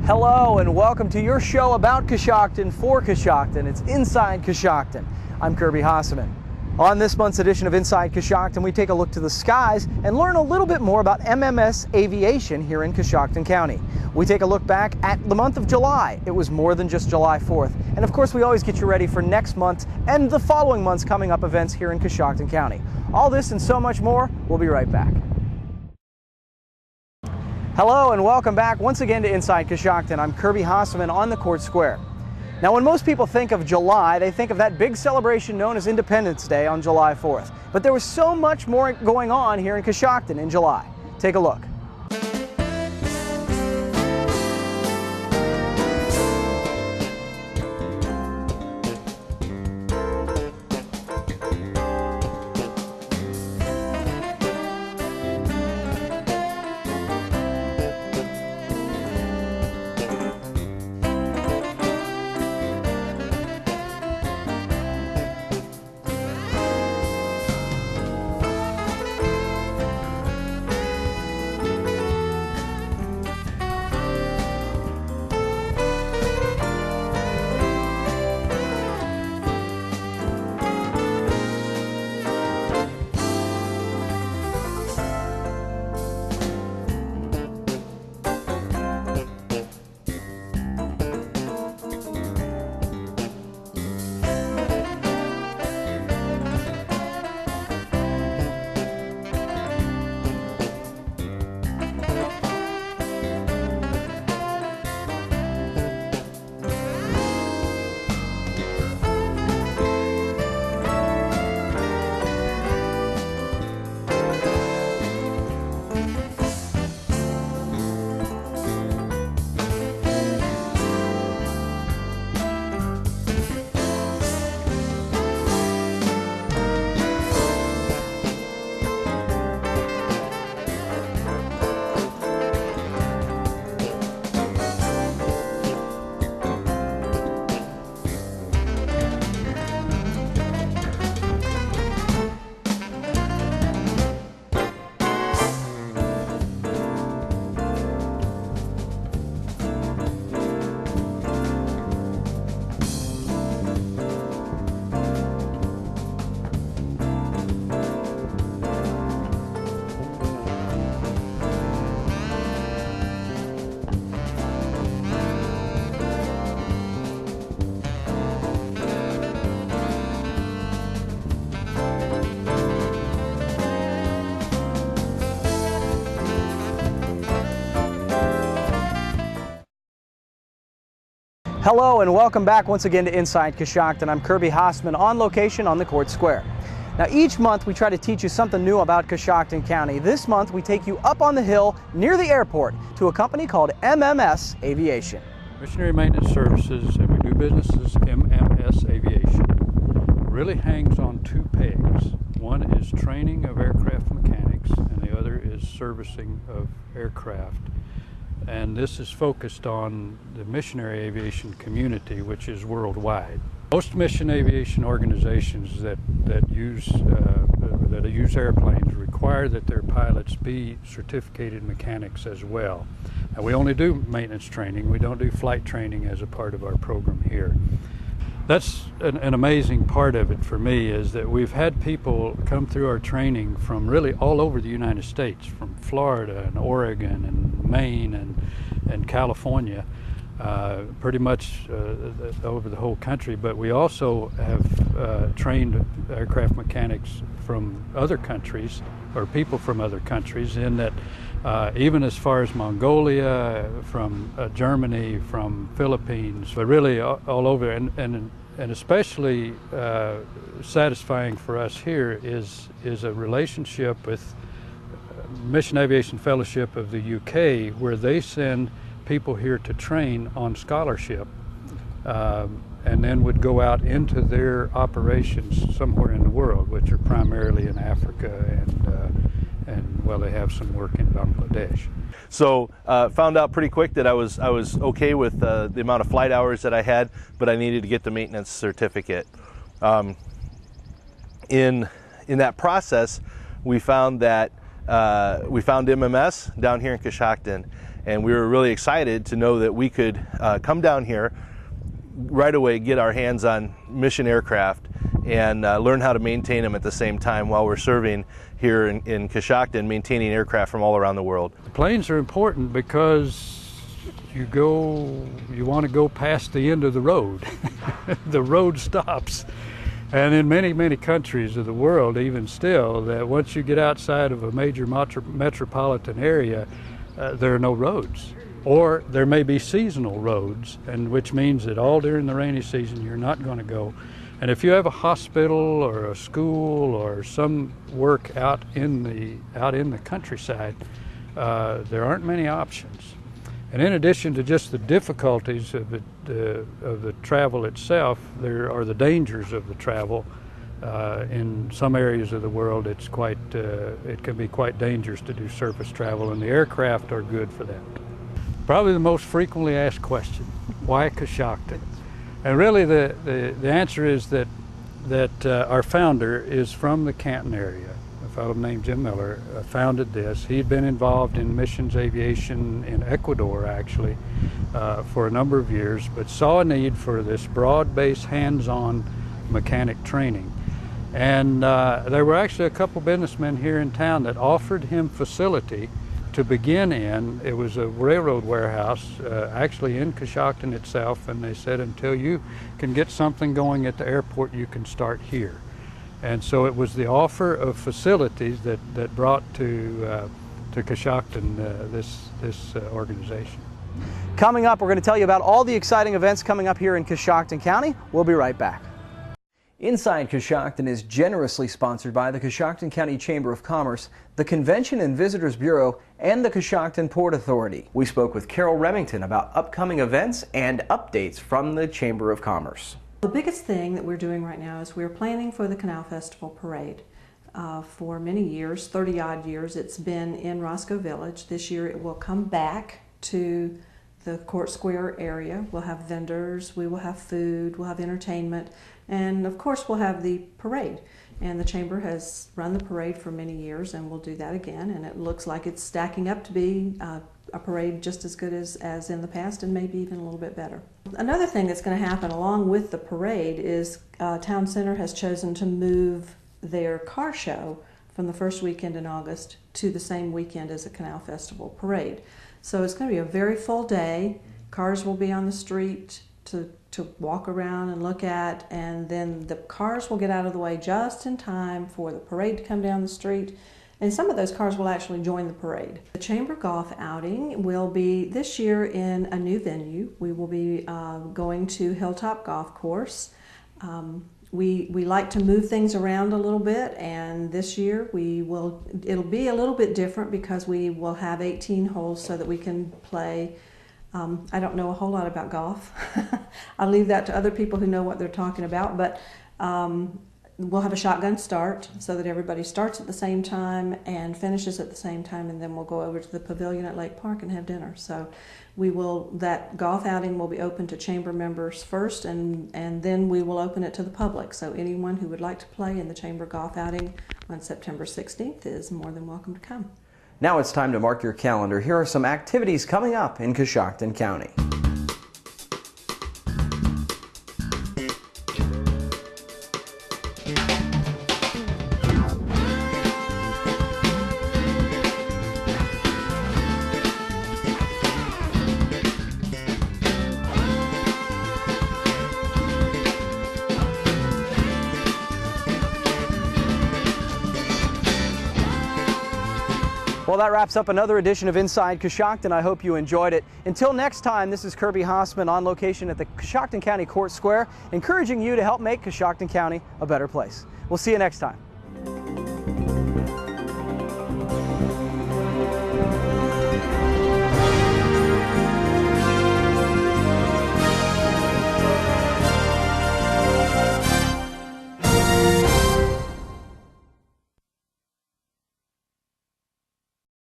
Hello and welcome to your show about Coshocton for Coshocton. It's Inside Coshocton. I'm Kirby Hasseman. On this month's edition of Inside Coshocton, we take a look to the skies and learn a little bit more about MMS aviation here in Coshocton County. We take a look back at the month of July. It was more than just July 4th. And of course, we always get you ready for next month's and the following month's coming up events here in Coshocton County. All this and so much more. We'll be right back. Hello and welcome back once again to Inside Coshocton. I'm Kirby Hasseman on the Court Square. Now, when most people think of July, they think of that big celebration known as Independence Day on July 4th. But there was so much more going on here in Coshocton in July. Take a look. Hello and welcome back once again to Inside Coshocton. I'm Kirby Hasseman on location on the Court Square. Now, each month we try to teach you something new about Coshocton County. This month we take you up on the hill near the airport to a company called MMS Aviation. Missionary Maintenance Services, and we do business as MMS Aviation. Really hangs on two pegs. One is training of aircraft mechanics and the other is servicing of aircraft. And this is focused on the missionary aviation community, which is worldwide. Most mission aviation organizations that use airplanes require that their pilots be certificated mechanics as well. Now, we only do maintenance training. We don't do flight training as a part of our program here. That's an amazing part of it for me, is that we've had people come through our training from really all over the United States, from Florida and Oregon and Maine and California, pretty much over the whole country. But we also have trained aircraft mechanics from other countries, or people from other countries, in that even as far as Mongolia, from Germany, from Philippines, but really all over. And especially satisfying for us here is a relationship with Mission Aviation Fellowship of the UK, where they send people here to train on scholarship, and then would go out into their operations somewhere in the world, which are primarily in Africa and well, they have some work in Bangladesh. So found out pretty quick that I was okay with the amount of flight hours that I had, but I needed to get the maintenance certificate. In that process, we found that we found MMS down here in Coshocton, and we were really excited to know that we could come down here right away, get our hands on mission aircraft, and learn how to maintain them at the same time while we're serving here in Coshocton, maintaining aircraft from all around the world. The planes are important because you want to go past the end of the road. The road stops. And in many, many countries of the world, even still, that once you get outside of a major metropolitan area, there are no roads. Or there may be seasonal roads, and which means that all during the rainy season you're not going to go. And if you have a hospital or a school or some work out in the countryside, there aren't many options. And in addition to just the difficulties of the travel itself, there are the dangers of the travel. In some areas of the world, it can be quite dangerous to do surface travel, and the aircraft are good for that. Probably the most frequently asked question: why Coshocton? And really, the answer is that our founder is from the Canton area. A fellow named Jim Miller founded this. He'd been involved in missions aviation in Ecuador, actually, for a number of years, but saw a need for this broad-based, hands-on mechanic training. And there were actually a couple businessmen here in town that offered him facility to begin in. It was a railroad warehouse, actually in Coshocton itself, and they said, until you can get something going at the airport, you can start here. And so it was the offer of facilities that brought to Coshocton this organization. Coming up, we're going to tell you about all the exciting events coming up here in Coshocton County. We'll be right back. Inside Coshocton is generously sponsored by the Coshocton County Chamber of Commerce, the Convention and Visitors Bureau, and the Coshocton Port Authority. We spoke with Carol Remington about upcoming events and updates from the Chamber of Commerce. The biggest thing that we're doing right now is we're planning for the Canal Festival Parade. For many years, 30-odd years, it's been in Roscoe Village. This year it will come back to the Court Square area. We'll have vendors, we will have food, we'll have entertainment, and of course we'll have the parade. And the Chamber has run the parade for many years, and we'll do that again, and it looks like it's stacking up to be a parade just as good as in the past, and maybe even a little bit better. Another thing that's going to happen along with the parade is Town Center has chosen to move their car show from the first weekend in August to the same weekend as the Canal Festival Parade. So it's going to be a very full day. Cars will be on the street to walk around and look at, and then the cars will get out of the way just in time for the parade to come down the street, and some of those cars will actually join the parade. The Chamber Golf outing will be this year in a new venue. We will be going to Hilltop Golf Course. We like to move things around a little bit, and this year it'll be a little bit different because we will have 18 holes so that we can play. I don't know a whole lot about golf. I'll leave that to other people who know what they're talking about, but we'll have a shotgun start so that everybody starts at the same time and finishes at the same time, and then we'll go over to the pavilion at Lake Park and have dinner. So that golf outing will be open to Chamber members first, and then we will open it to the public. So anyone who would like to play in the Chamber golf outing on September 16th is more than welcome to come. Now it's time to mark your calendar. Here are some activities coming up in Coshocton County. Well, that wraps up another edition of Inside Coshocton. I hope you enjoyed it. Until next time, this is Kirby Hossman on location at the Coshocton County Court Square, encouraging you to help make Coshocton County a better place. We'll see you next time.